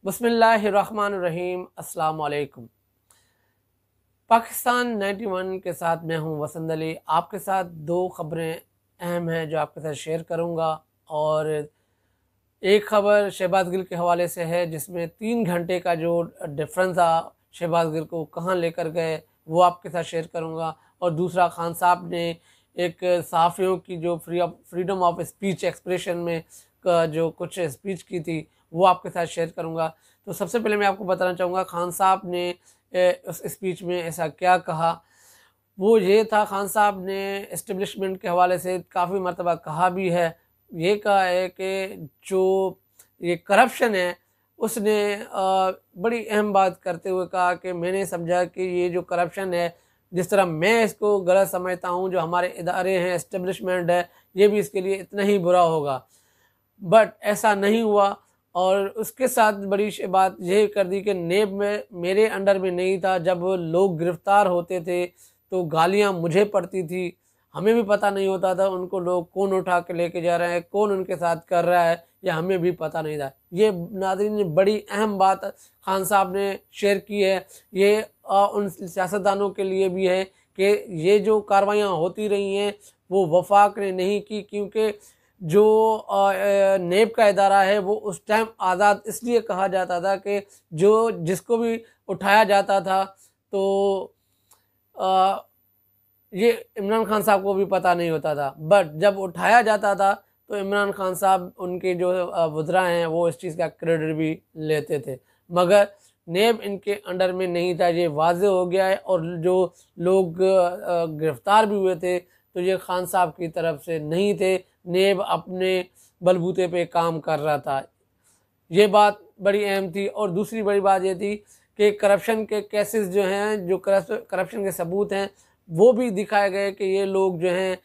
बिस्मिल्लाहिर्रहमानिर्रहीम। अस्सलाम वालेकुम। पाकिस्तान 91 के साथ मैं हूं वसंत अली। आपके साथ दो खबरें अहम हैं जो आपके साथ शेयर करूंगा। और एक खबर शहबाज गिल के हवाले से है जिसमें 3 घंटे का जो डिफरेंस था, शहबाज गिल को कहां लेकर गए वो आपके साथ शेयर करूंगा। और दूसरा, खान साहब ने एक सहाफ़ियों की जो फ्रीडम ऑफ स्पीच एक्सप्रेशन में जो कुछ स्पीच की थी वो आपके साथ शेयर करूंगा। तो सबसे पहले मैं आपको बताना चाहूँगा खान साहब ने उस स्पीच में ऐसा क्या कहा। वो ये था, खान साहब ने एस्टेब्लिशमेंट के हवाले से काफ़ी मरतबा कहा भी है। ये कहा है कि जो ये करप्शन है उसने बड़ी अहम बात करते हुए कहा कि मैंने समझा कि ये जो करप्शन है, जिस तरह मैं इसको गलत समझता हूँ, जो हमारे इदारे हैं, एस्टेब्लिशमेंट है, ये भी इसके लिए इतना ही बुरा होगा। बट ऐसा नहीं हुआ। और उसके साथ बड़ी बात यह कर दी कि नेब में मेरे अंडर में नहीं था। जब लोग गिरफ्तार होते थे तो गालियां मुझे पड़ती थी, हमें भी पता नहीं होता था उनको लोग कौन उठा के लेके जा रहे हैं, कौन उनके साथ कर रहा है, या हमें भी पता नहीं था। ये नाज़रीन बड़ी अहम बात खान साहब ने शेयर की है। ये उन सियासतदानों के लिए भी है कि ये जो कार्रवाइयाँ होती रही हैं वो वफाक ने नहीं की, क्योंकि जो नेब का इदारा है वो उस टाइम आज़ाद इसलिए कहा जाता था कि जो जिसको भी उठाया जाता था तो आ, ये इमरान खान साहब को भी पता नहीं होता था। बट जब उठाया जाता था तो इमरान खान साहब, उनके जो वज़रा हैं, वो इस चीज़ का क्रेडिट भी लेते थे। मगर नेब इनके अंडर में नहीं था, ये वाज़े हो गया है। और जो लोग गिरफ्तार भी हुए थे तो ये खान साहब की तरफ से नहीं थे, नेब अपने बलबूते पे काम कर रहा था। ये बात बड़ी अहम थी। और दूसरी बड़ी बात ये थी कि करप्शन के केसेस जो हैं, जो करप्शन के सबूत हैं, वो भी दिखाए गए कि ये लोग जो हैं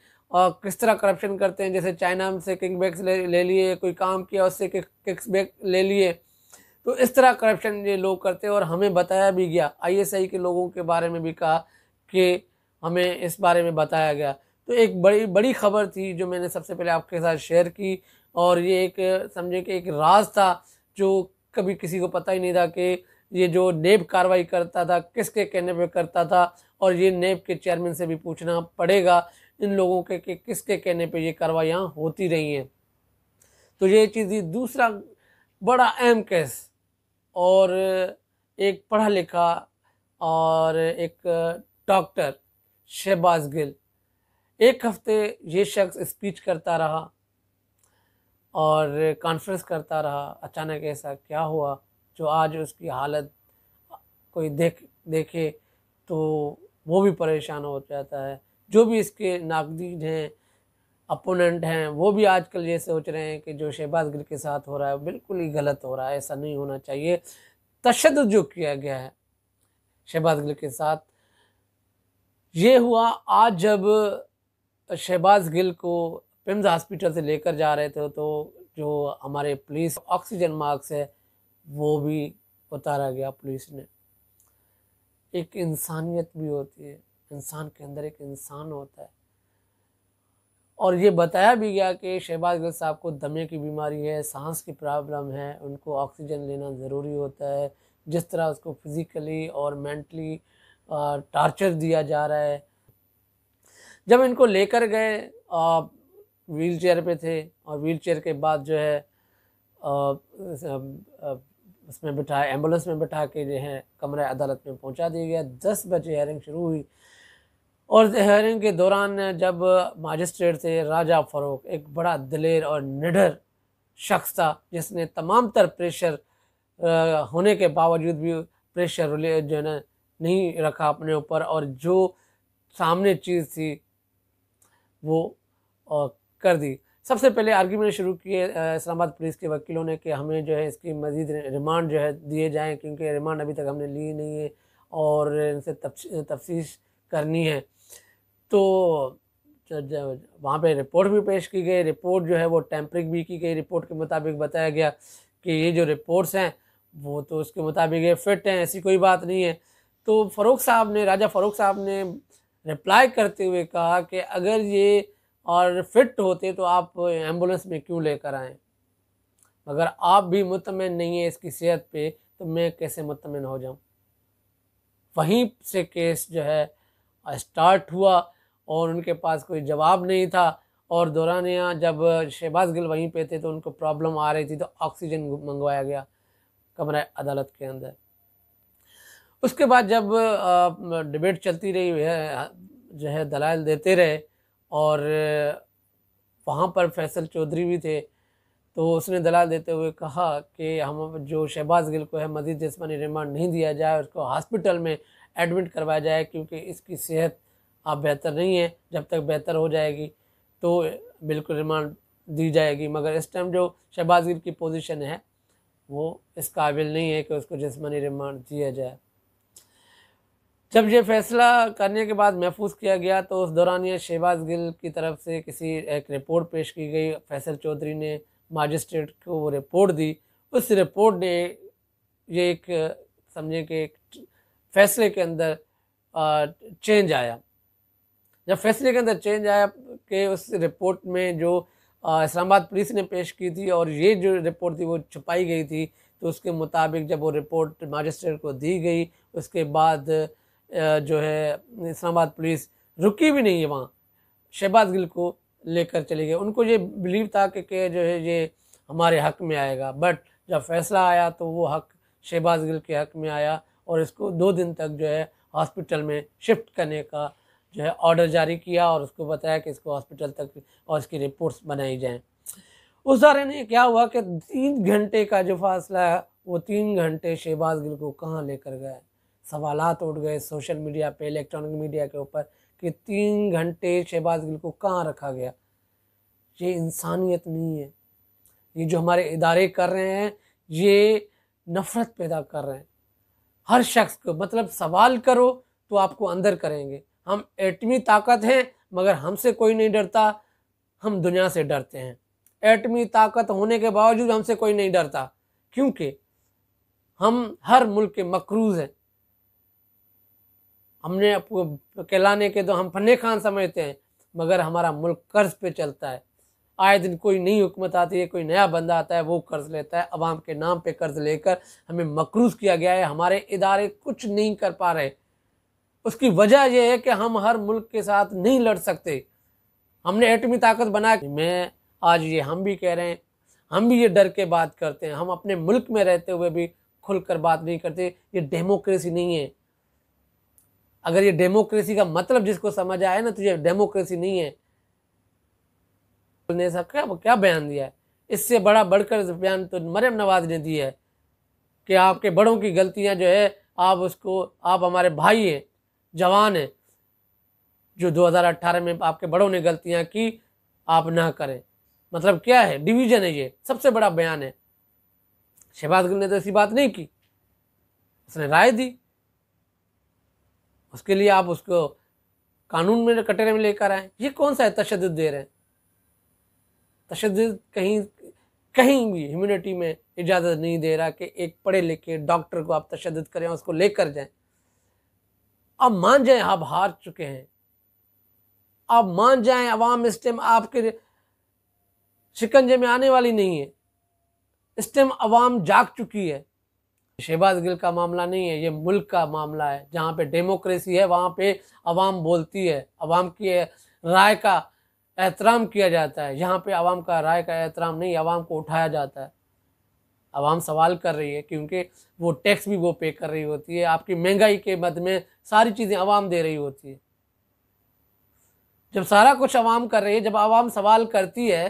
किस तरह करप्शन करते हैं। जैसे चाइना से किकबैक्स ले लिए, कोई काम किया उससे किकबैक ले लिए, तो इस तरह करप्शन ये लोग करते हैं। और हमें बताया भी गया, ISI के लोगों के बारे में भी कहा कि हमें इस बारे में बताया गया। तो एक बड़ी बड़ी खबर थी जो मैंने सबसे पहले आपके साथ शेयर की। और ये एक समझे कि एक राज था जो कभी किसी को पता ही नहीं था कि ये जो नेब कार्रवाई करता था किसके कहने पे करता था। और ये नेब के चेयरमैन से भी पूछना पड़ेगा इन लोगों के कि किसके कहने पे ये कार्रवाइयाँ होती रही हैं। तो ये चीज़ थी। दूसरा बड़ा अहम केस, और एक पढ़ा लिखा और एक डॉक्टर शहबाज गिल, एक हफ्ते ये शख्स स्पीच करता रहा और कॉन्फ्रेंस करता रहा। अचानक ऐसा क्या हुआ जो आज उसकी हालत कोई देखे तो वो भी परेशान हो जाता है। जो भी इसके नाकदीन हैं, अपोनेंट हैं, वो भी आजकल ये सोच रहे हैं कि जो शहबाज गिल के साथ हो रहा है बिल्कुल ही गलत हो रहा है, ऐसा नहीं होना चाहिए। तशद्दुद जो किया गया है शहबाज गिल के साथ, ये हुआ आज जब शहबाज गिल को पिम्स हॉस्पिटल से लेकर जा रहे थे तो जो हमारे पुलिस ऑक्सीजन मास्क है वो भी उतारा गया पुलिस ने। एक इंसानियत भी होती है, इंसान के अंदर एक इंसान होता है। और ये बताया भी गया कि शहबाज गिल साहब को दमे की बीमारी है, सांस की प्रॉब्लम है, उनको ऑक्सीजन लेना ज़रूरी होता है। जिस तरह उसको फिज़िकली और मेंटली टार्चर दिया जा रहा है। जब इनको लेकर गए, व्हील चेयर पे थे, और व्हील चेयर के बाद जो है उसमें बिठा, एम्बुलेंस में बिठा के जो है कमरे अदालत में पहुंचा दिया गया। 10 बजे हेयरिंग शुरू हुई। और हेयरिंग के दौरान जब मजिस्ट्रेट थे राजा फ़ारूक, एक बड़ा दिलेर और निडर शख्स था जिसने तमाम तर प्रेशर होने के बावजूद भी प्रेशर जो है ना नहीं रखा अपने ऊपर, और जो सामने चीज़ थी वो कर दी। सबसे पहले आर्ग्यूमेंट शुरू किए इस्लामाबाद पुलिस के वकीलों ने कि हमें जो है इसकी मज़ीद रिमांड जो है दिए जाएं, क्योंकि रिमांड अभी तक हमने ली नहीं है और इनसे तफ्तीश करनी है। तो वहाँ पे रिपोर्ट भी पेश की गई। रिपोर्ट जो है वो टेम्परिंग भी की गई। रिपोर्ट के मुताबिक बताया गया कि ये जो रिपोर्ट्स हैं वो तो उसके मुताबिक ये फिट हैं, ऐसी कोई बात नहीं है। तो राजा फ़ारूक साहब ने रिप्लाई करते हुए कहा कि अगर ये और फिट होते तो आप एम्बुलेंस में क्यों लेकर आए। मगर आप भी मुतमिन नहीं है इसकी सेहत पे, तो मैं कैसे मुतमिन हो जाऊं। वहीं से केस जो है स्टार्ट हुआ और उनके पास कोई जवाब नहीं था। और दौरानिया जब शहबाज गिल वहीं पे थे तो उनको प्रॉब्लम आ रही थी, तो ऑक्सीजन मंगवाया गया कमरा अदालत के अंदर। उसके बाद जब डिबेट चलती रही है, जो है दलाइल देते रहे, और वहाँ पर फैसल चौधरी भी थे, तो उसने दलाल देते हुए कहा कि हम जो शहबाज गिल को है मज़ीद जिस्मानी रिमांड नहीं दिया जाए, उसको हॉस्पिटल में एडमिट करवाया जाए, क्योंकि इसकी सेहत आप बेहतर नहीं है। जब तक बेहतर हो जाएगी तो बिल्कुल रिमांड दी जाएगी, मगर इस टाइम जो शहबाज गिल की पोजीशन है वो इस काबिल नहीं है कि उसको जिस्मानी रिमांड दिया जाए। जब ये फैसला करने के बाद महफूज किया गया, तो उस दौरान ये शहबाज गिल की तरफ से एक रिपोर्ट पेश की गई। फैसल चौधरी ने मजिस्ट्रेट को वो रिपोर्ट दी। उस रिपोर्ट ने ये एक समझे कि एक फैसले के अंदर चेंज आया। जब फैसले के अंदर चेंज आया कि उस रिपोर्ट में जो इस्लामाबाद पुलिस ने पेश की थी और ये जो रिपोर्ट थी वो छुपाई गई थी, तो उसके मुताबिक जब वो रिपोर्ट मजिस्ट्रेट को दी गई, उसके बाद जो है इस्लामाबाद पुलिस रुकी भी नहीं है वहाँ, शहबाज गिल को लेकर चले गए। उनको ये बिलीव था कि जो है ये हमारे हक़ में आएगा, बट जब फैसला आया तो वो हक़ शहबाज गिल के हक़ में आया और इसको 2 दिन तक जो है हॉस्पिटल में शिफ्ट करने का जो है ऑर्डर जारी किया और उसको बताया कि इसको हॉस्पिटल तक और इसकी रिपोर्ट्स बनाई जाएं। उस दौरान ये क्या हुआ कि 3 घंटे का जो फासला है वो 3 घंटे शहबाज गिल को कहाँ लेकर गए। सवालात उठ गए सोशल मीडिया पे, इलेक्ट्रॉनिक मीडिया के ऊपर कि 3 घंटे शहबाज गिल को कहाँ रखा गया। ये इंसानियत नहीं है। ये जो हमारे इदारे कर रहे हैं ये नफ़रत पैदा कर रहे हैं। हर शख्स को मतलब सवाल करो तो आपको अंदर करेंगे। हम एटमी ताकत हैं मगर हमसे कोई नहीं डरता, हम दुनिया से डरते हैं। एटमी ताकत होने के बावजूद हमसे कोई नहीं डरता, क्योंकि हम हर मुल्क के मकरूज हैं। हमने आपको कहलाने के तो हम फन्ने खान समझते हैं, मगर हमारा मुल्क कर्ज पे चलता है। आए दिन कोई नई हुकूमत आती है, कोई नया बंदा आता है, वो कर्ज लेता है। अवाम के नाम पे कर्ज लेकर हमें मकरूज किया गया है। हमारे इदारे कुछ नहीं कर पा रहे। उसकी वजह यह है कि हम हर मुल्क के साथ नहीं लड़ सकते। हमने एटमी ताकत बना के, मैं आज ये हम भी कह रहे हैं, हम भी ये डर के बात करते हैं। हम अपने मुल्क में रहते हुए भी खुलकर बात नहीं करते। ये डेमोक्रेसी नहीं है। अगर ये डेमोक्रेसी का मतलब जिसको समझ आए ना, तो ये डेमोक्रेसी नहीं है। ने क्या बयान दिया है, इससे बड़ा बढ़कर बयान तो मरियम नवाज ने दिया है कि आपके बड़ों की गलतियां जो है आप हमारे भाई हैं, जवान हैं, जो 2018 में आपके बड़ों ने गलतियां की आप ना करें। मतलब क्या है, डिवीजन है। ये सबसे बड़ा बयान है। शहबाज गिल ने तो ऐसी बात नहीं की, उसने राय दी। उसके लिए आप उसको कानून में कटघरे में लेकर आए। ये कौन सा है तशद्दुद दे रहे हैं। तशद्दुद कहीं भी ह्यूमैनिटी में इजाज़त नहीं दे रहा कि एक पढ़े लिखे डॉक्टर को आप तशद्दुद करें, उसको लेकर जाएं। अब मान जाएं आप हार चुके हैं, आप मान जाएं अवाम इस टाइम आपके शिकंजे में आने वाली नहीं है। इस टाइम अवाम जाग चुकी है। शहबाज गिल का मामला नहीं है, ये मुल्क का मामला है। जहाँ पे डेमोक्रेसी है वहाँ पे अवाम बोलती है, अवाम की राय का एहतराम किया जाता है। यहाँ पे अवाम का राय का एहतराम नहीं, अवाम को उठाया जाता है। अवाम सवाल कर रही है क्योंकि वो टैक्स भी वो पे कर रही होती है। आपकी महंगाई के मद में सारी चीज़ें अवाम दे रही होती है। जब सारा कुछ अवाम कर रही है, जब अवाम सवाल करती है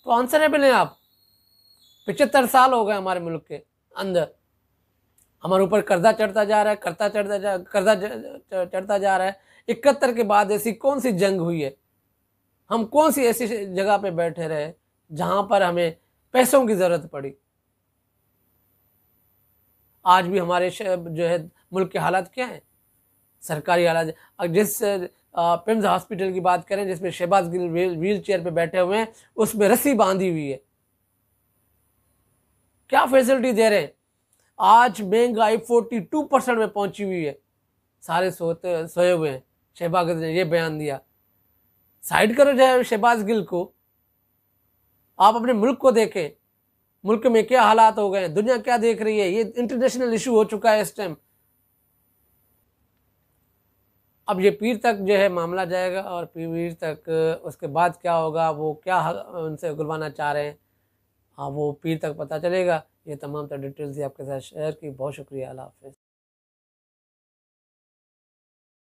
तो आंसरेबल हैं आप। 75 साल हो गए हमारे मुल्क के अंदर, हमारे ऊपर कर्जा चढ़ता जा रहा है, कर्जा चढ़ता जा रहा है। 71 के बाद ऐसी कौन सी जंग हुई है, हम कौन सी ऐसी जगह पे बैठे रहे जहां पर हमें पैसों की जरूरत पड़ी। आज भी हमारे जो है मुल्क के हालात क्या है, सरकारी हालात। जिस पिम्स हॉस्पिटल की बात करें जिसमें शहबाज गिल व्हील चेयर पे बैठे हुए हैं, उसमें रस्सी बांधी हुई है। क्या फैसिलिटी दे रहे हैं। आज महंगाई 42% में पहुंची हुई है। सारे सोए हुए हैं। शहबाज गिल ने यह बयान दिया। साइड करो जाए शहबाज गिल को, आप अपने मुल्क को देखें। मुल्क में क्या हालात हो गए हैं, दुनिया क्या देख रही है, ये इंटरनेशनल इशू हो चुका है इस टाइम। अब ये पीर तक जो है मामला जाएगा, और पीर तक उसके बाद क्या होगा, वो क्या उनसे उगलवाना चाह रहे हैं, हाँ वो पीर तक पता चलेगा। ये तमाम तो डिटेल्स ही आपके साथ शेयर की। बहुत शुक्रिया। अल्लाह हाफ़िज़।